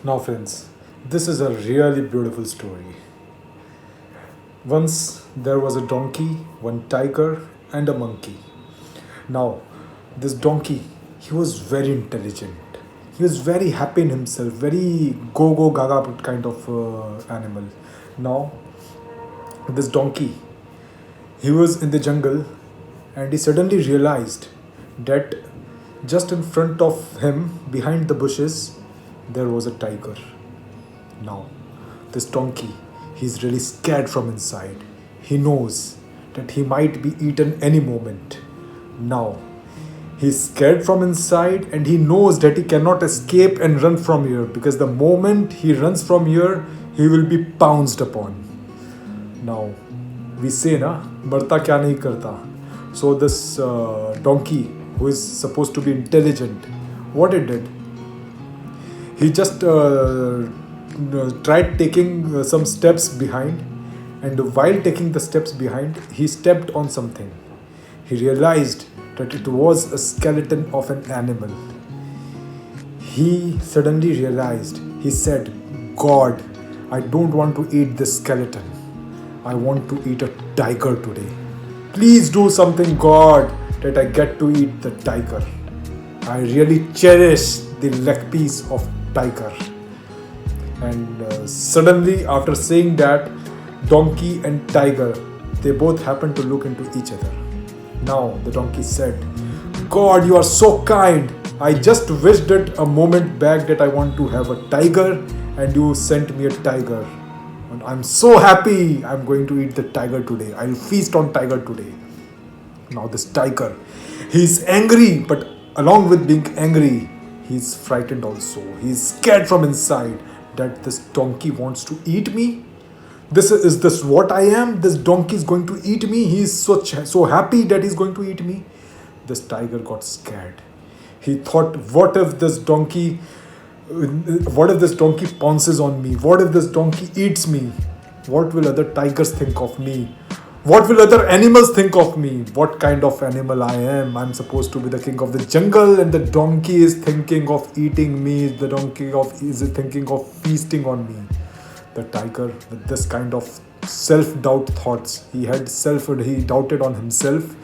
Now, friends, this is a really beautiful story. Once there was a donkey, one tiger, and a monkey. Now, this donkey, he was very intelligent. He was very happy in himself, very go go gaga kind of animal. Now, this donkey, he was in the jungle and he suddenly realized that just in front of him, behind the bushes, there was a tiger. Now, this donkey, he's really scared from inside. He knows that he might be eaten any moment. Now, he's scared from inside and he knows that he cannot escape and run from here because the moment he runs from here, he will be pounced upon. Now, we say na, marta kya nahi karta. So this donkey, who is supposed to be intelligent, what it did, he just tried taking some steps behind, and while taking the steps behind, he stepped on something. He realized that it was a skeleton of an animal. He suddenly realized, he said, God, I don't want to eat this skeleton. I want to eat a tiger today. Please do something, God, that I get to eat the tiger. I really cherish the leg piece of tiger. And suddenly, after saying that, donkey and tiger, they both happened to look into each other. Now the donkey said, God, you are so kind. I just wished it a moment back that I want to have a tiger, and you sent me a tiger. And I'm so happy. I'm going to eat the tiger today. I'll feast on tiger today. Now this tiger, he's angry, but along with being angry, he's frightened also. He's scared from inside that this donkey wants to eat me. Is this what I am? This donkey is going to eat me. He's so happy that he's going to eat me. This tiger got scared. He thought, what if this donkey pounces on me? What if this donkey eats me? What will other tigers think of me? What will other animals think of me? What kind of animal I am? I'm supposed to be the king of the jungle, and the donkey is thinking of eating me. The donkey is thinking of feasting on me. The tiger, with this kind of self-doubt thoughts, he doubted on himself,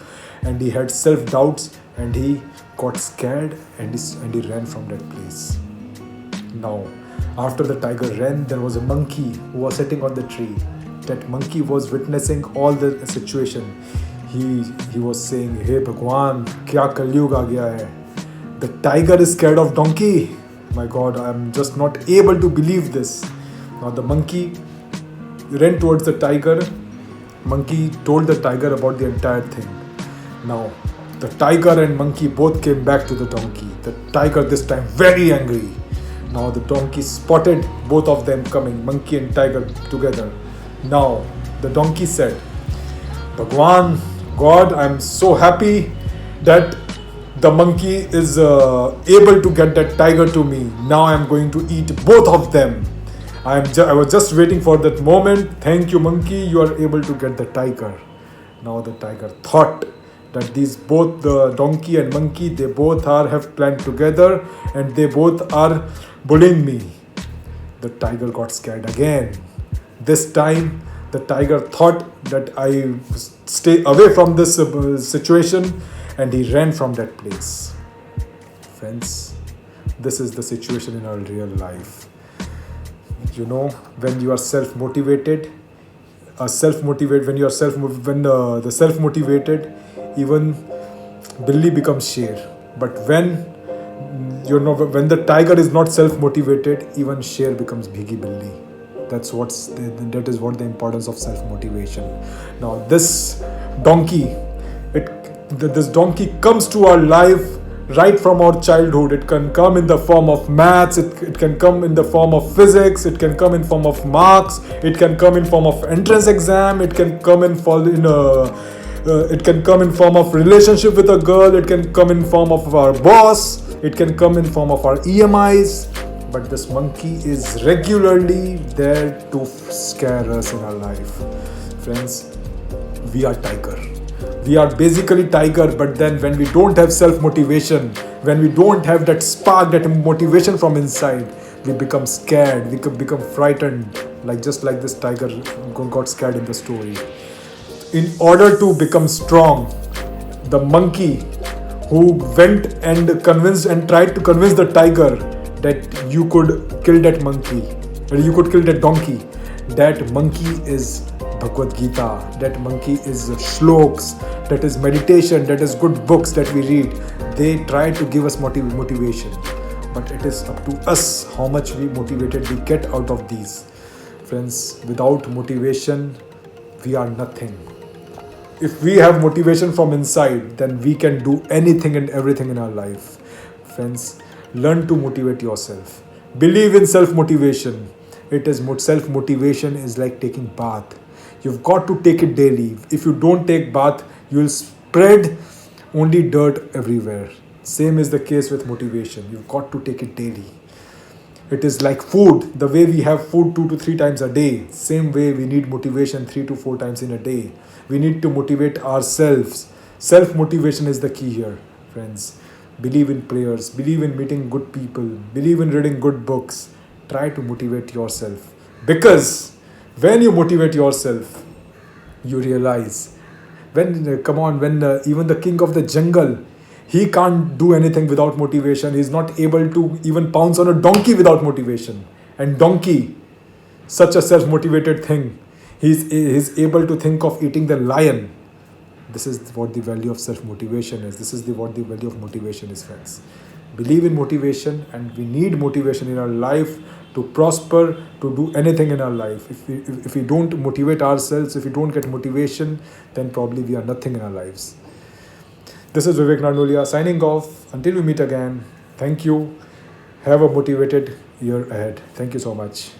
and he had self-doubts, and he got scared, and he ran from that place. Now, after the tiger ran, there was a monkey who was sitting on the tree. That monkey was witnessing all the situation. He was saying, "Hey Bhagwan, kya Kalyug aa gaya hai? The tiger is scared of donkey. My God, I'm just not able to believe this." Now the monkey ran towards the tiger. Monkey told the tiger about the entire thing. Now the tiger and monkey both came back to the donkey. The tiger this time very angry. Now the donkey spotted both of them coming, monkey and tiger together. Now the donkey said, Bhagwan, God, I'm so happy that the monkey is able to get that tiger to me. Now I'm going to eat both of them. I was just waiting for that moment. Thank you, monkey. You are able to get the tiger. Now the tiger thought that both the donkey and monkey, they both have planned together, and they both are bullying me. The tiger got scared again. This time, the tiger thought that I stay away from this situation, and he ran from that place. Friends, this is the situation in our real life. You know, when you are self-motivated, when the self-motivated, even Billy becomes Sher. But when the tiger is not self-motivated, even Sher becomes Bhigi Billy. That is what the importance of self-motivation. Now this donkey, this donkey comes to our life right from our childhood. It can come in the form of maths, it can come in the form of physics, it can come in form of marks, it can come in form of entrance exam, it can come in form of relationship with a girl, it can come in form of our boss, it can come in form of our EMIs. But this monkey is regularly there to scare us in our life. Friends, we are tiger. We are basically tiger, but then when we don't have self-motivation, when we don't have that spark, that motivation from inside, we become scared, we could become frightened, like just like this tiger got scared in the story. In order to become strong, the monkey who went and convinced and tried to convince the tiger that you could kill that monkey, or you could kill that donkey. That monkey is Bhagavad Gita, that monkey is shloks, that is meditation, that is good books that we read. They try to give us motivation, but it is up to us how much we motivated we get out of these. Friends, without motivation, we are nothing. If we have motivation from inside, then we can do anything and everything in our life. Friends, learn to motivate yourself. Believe in self motivation. It is self motivation is like taking bath. You've got to take it daily. If you don't take bath, you will spread only dirt everywhere. Same is the case with motivation. You've got to take it daily. It is like food. The way we have food 2 to 3 times a day, same way we need motivation 3 to 4 times in a day. We need to motivate ourselves. Self motivation is the key here, friends. Believe in prayers, believe in meeting good people, believe in reading good books. Try to motivate yourself. Because when you motivate yourself, you realize when even the king of the jungle, he can't do anything without motivation. He's not able to even pounce on a donkey without motivation. And donkey, such a self-motivated thing, he's able to think of eating the lion. This is what the value of self-motivation is. This is what the value of motivation is, friends. Believe in motivation, and we need motivation in our life to prosper, to do anything in our life. If we don't motivate ourselves, if we don't get motivation, then probably we are nothing in our lives. This is Vivek Narnolia signing off. Until we meet again, thank you. Have a motivated year ahead. Thank you so much.